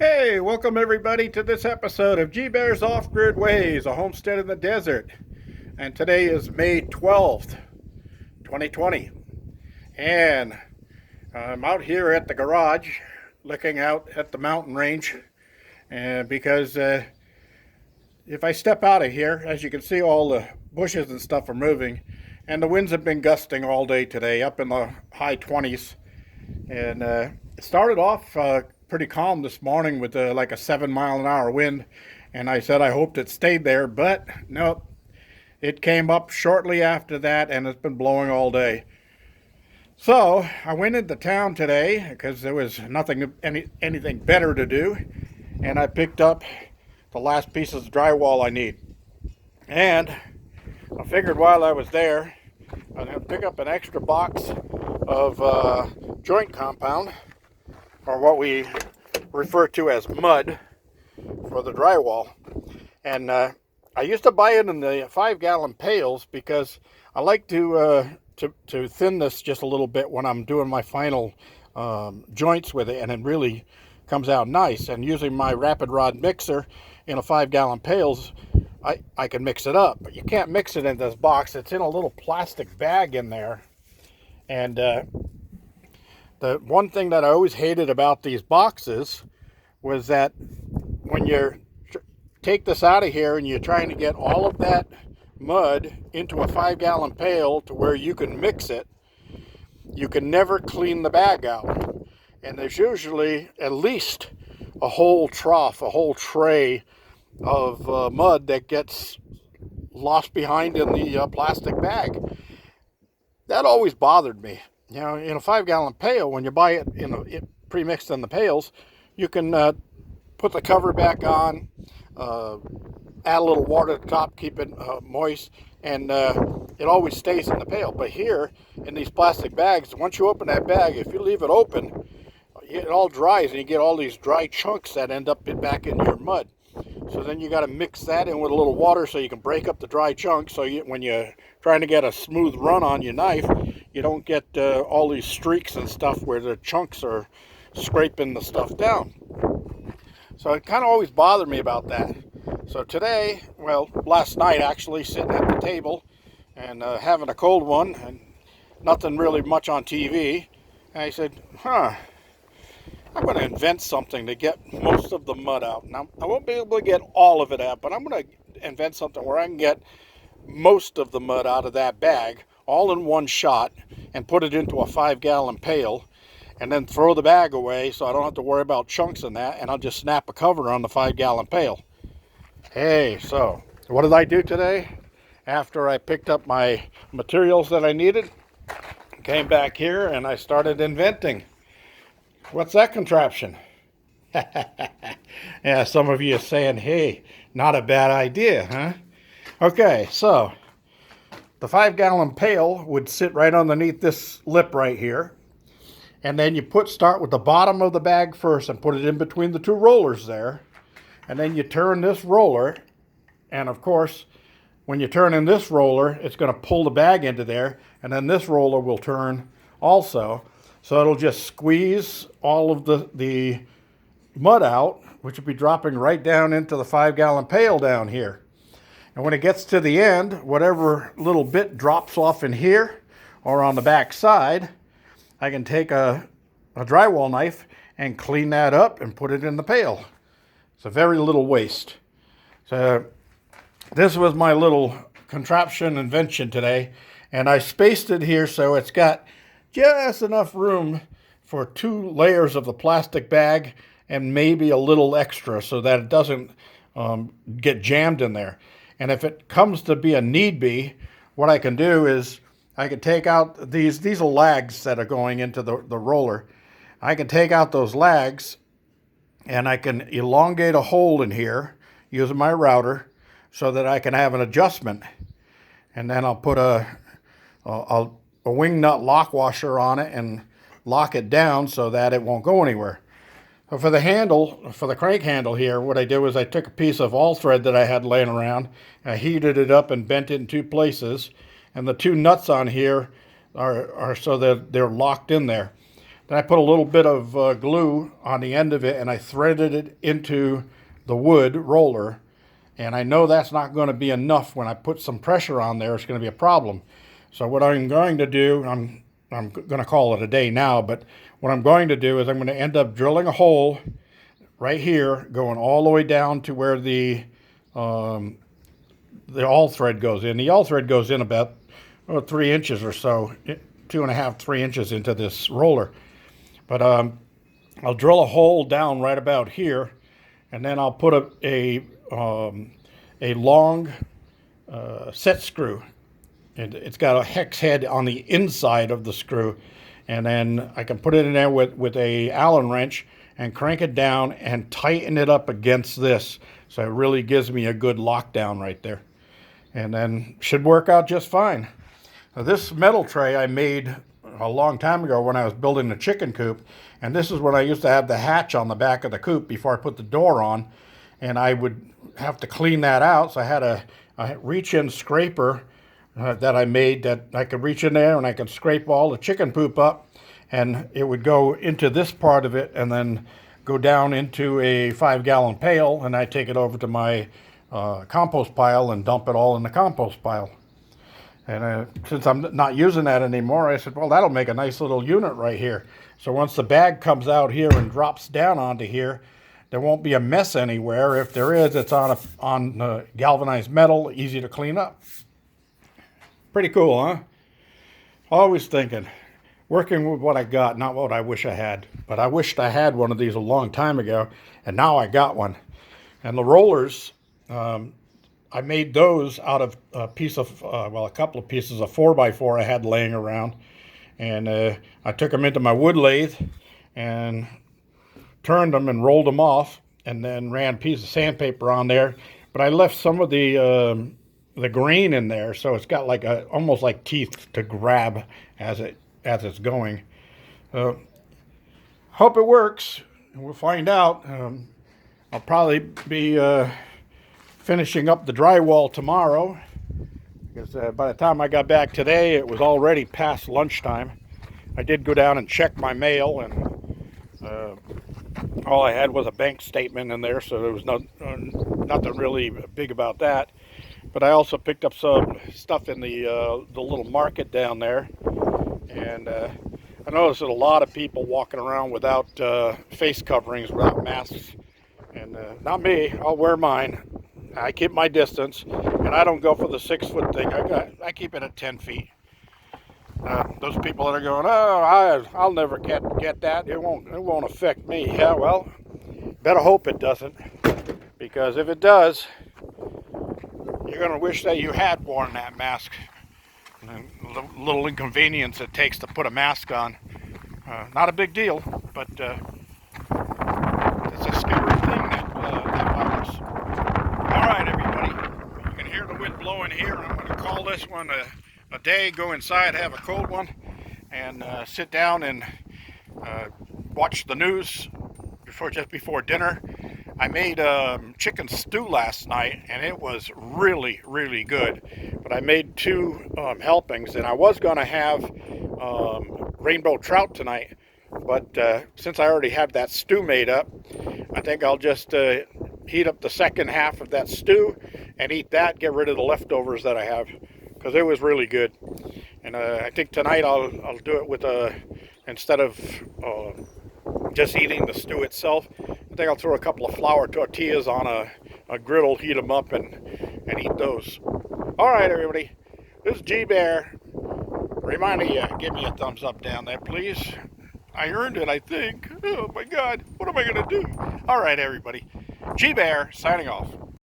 Hey, welcome everybody to this episode of G Bear's Off-Grid Ways, a homestead in the desert. And today is May 12th, 2020. And I'm out here at the garage looking out at the mountain range because if I step out of here, as you can see, all the bushes and stuff are moving, and the winds have been gusting all day today, up in the high 20s. And it started off pretty calm this morning with like a 7-mile-an-hour wind, and I said I hoped it stayed there, but no, it came up shortly after that, and it's been blowing all day. So I went into town today because there was anything better to do, and I picked up the last pieces of drywall I need. And I figured while I was there, I was going to pick up an extra box of joint compound, or what we refer to as mud, for the drywall. And I used to buy it in the 5-gallon pails because I like to thin this just a little bit when I'm doing my final joints with it, and it really comes out nice. And using my rapid rod mixer in a 5-gallon pails, I can mix it up, but you can't mix it in this box. It's in a little plastic bag in there. And the one thing that I always hated about these boxes was that when you take this out of here and you're trying to get all of that mud into a 5-gallon pail to where you can mix it, you can never clean the bag out. And there's usually at least a whole trough, a whole tray of mud that gets lost behind in the plastic bag. That always bothered me. You know, in a 5-gallon pail, when you buy it it pre-mixed in the pails, you can put the cover back on, add a little water to the top, keep it moist, and it always stays in the pail. But here, in these plastic bags, once you open that bag, if you leave it open, it all dries, and you get all these dry chunks that end up back in your mud. So then you got to mix that in with a little water so you can break up the dry chunks, so when you're trying to get a smooth run on your knife, you don't get all these streaks and stuff where the chunks are scraping the stuff down. So it kind of always bothered me about that. So today, well, last night actually, sitting at the table and having a cold one and nothing really much on TV, I said, I'm going to invent something to get most of the mud out. Now, I won't be able to get all of it out, but I'm going to invent something where I can get most of the mud out of that bag all in one shot and put it into a 5-gallon pail and then throw the bag away so I don't have to worry about chunks in that, and I'll just snap a cover on the 5-gallon pail. Hey, so what did I do today? After I picked up my materials that I needed, came back here and I started inventing. What's that contraption? Yeah, some of you are saying, hey, not a bad idea, huh? Okay, so the 5-gallon pail would sit right underneath this lip right here. And then you start with the bottom of the bag first and put it in between the two rollers there. And then you turn this roller. And of course, when you turn in this roller, it's going to pull the bag into there. And then this roller will turn also. So it'll just squeeze all of the mud out, which will be dropping right down into the 5-gallon pail down here. And when it gets to the end, whatever little bit drops off in here or on the back side, I can take a drywall knife and clean that up and put it in the pail. It's a very little waste. So this was my little contraption invention today, and I spaced it here so it's got just enough room for 2 layers of the plastic bag and maybe a little extra so that it doesn't get jammed in there. And if it comes to be a need be, what I can do is I can take out these are lags that are going into the roller. I can take out those lags and I can elongate a hole in here using my router so that I can have an adjustment. And then I'll put a wing nut lock washer on it and lock it down so that it won't go anywhere. So for the handle, for the crank handle here, what I did was I took a piece of all thread that I had laying around, I heated it up and bent it in 2 places, and the 2 nuts on here are so that they're locked in there. Then I put a little bit of glue on the end of it, and I threaded it into the wood roller. And I know that's not going to be enough. When I put some pressure on there, it's going to be a problem. So what I'm going to do, I'm going to call it a day now, but what I'm going to do is I'm going to end up drilling a hole right here, going all the way down to where the awl thread goes in. The awl thread goes in about 3 inches or so, 2.5, 3 inches into this roller. But I'll drill a hole down right about here, and then I'll put a long set screw. And it's got a hex head on the inside of the screw, and then I can put it in there with a Allen wrench and crank it down and tighten it up against this, so it really gives me a good lockdown right there, and then should work out just fine. Now, this metal tray I made a long time ago when I was building the chicken coop, and this is when I used to have the hatch on the back of the coop before I put the door on, and I would have to clean that out, so I had a reach-in scraper that I made that I could reach in there and I could scrape all the chicken poop up, and it would go into this part of it and then go down into a 5-gallon pail, and I take it over to my compost pile and dump it all in the compost pile. And since I'm not using that anymore, I said, well, that'll make a nice little unit right here. So once the bag comes out here and drops down onto here, there won't be a mess anywhere. If there is, it's on galvanized metal, easy to clean up. Pretty cool, huh? Always thinking, working with what I got, not what I wish I had. But I wished I had one of these a long time ago, and now I got one. And the rollers, I made those out of a couple of pieces of 4x4 I had laying around. And I took them into my wood lathe and turned them and rolled them off, and then ran a piece of sandpaper on there. But I left some of the grain in there, so it's got like almost like teeth to grab as it's going. Hope it works. We'll find out. I'll probably be finishing up the drywall tomorrow, because by the time I got back today, it was already past lunchtime. I did go down and check my mail, and all I had was a bank statement in there, so there was nothing really big about that. But I also picked up some stuff in the little market down there, and I noticed that a lot of people walking around without face coverings, without masks, and not me. I'll wear mine. I keep my distance, and I don't go for the 6-foot thing. I keep it at 10 feet. Those people that are going, oh, I'll never get that. It won't affect me. Yeah, well, better hope it doesn't, because if it does, you're going to wish that you had worn that mask. And the little inconvenience it takes to put a mask on. Not a big deal, but it's a scary thing, that virus. All right, everybody. You can hear the wind blowing here. I'm going to call this one a day. Go inside, have a cold one, and sit down and watch the news just before dinner. I made chicken stew last night, and it was really, really good. But I made 2 helpings, and I was going to have rainbow trout tonight. But since I already have that stew made up, I think I'll just heat up the second half of that stew and eat that, get rid of the leftovers that I have, because it was really good. And I think tonight I'll do it with instead of just eating the stew itself, I think I'll throw a couple of flour tortillas on a griddle, heat them up, and eat those. All right, everybody. This is G-Bear. Reminding you, give me a thumbs up down there, please. I earned it, I think. Oh, my God. What am I going to do? All right, everybody. G-Bear signing off.